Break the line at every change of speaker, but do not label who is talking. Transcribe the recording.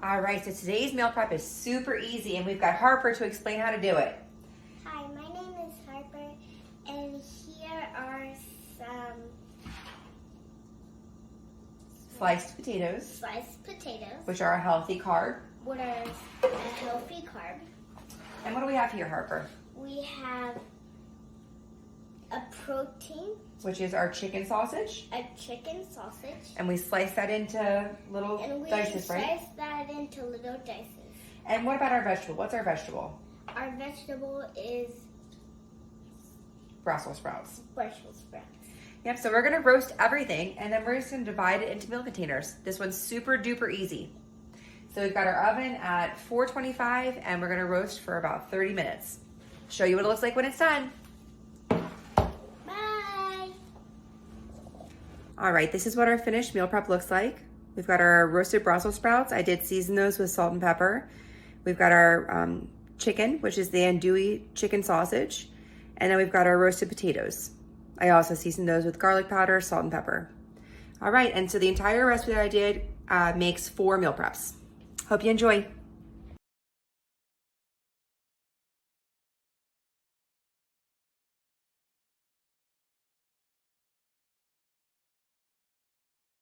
All right, so today's meal prep is super easy, and we've got Harper to explain how to do it.
Hi, my name is Harper, and here are some
Sliced potatoes,
sliced potatoes,
which are a healthy carb.
what are a healthy carb.
And what do we have here, Harper?
We have a protein,
Which is our chicken sausage.
a chicken sausage,
And we slice that into little
and we
dices, right?
slice that into little dices.
And what about our vegetable? What's our vegetable?
Our vegetable is
Brussels sprouts.
Brussel sprouts.
Yep, so we're gonna roast everything, and then we're just gonna divide it into meal containers. This one's super duper easy. So we've got our oven at 425, and we're gonna roast for about 30 minutes. Show you what it looks like when it's done.
Bye!
All right, this is what our finished meal prep looks like. We've got our roasted Brussels sprouts. I did season those with salt and pepper. We've got our chicken, which is the andouille chicken sausage. And then we've got our roasted potatoes. I also seasoned those with garlic powder, salt, and pepper. All right, and so the entire recipe that I did makes 4 meal preps. Hope you enjoy.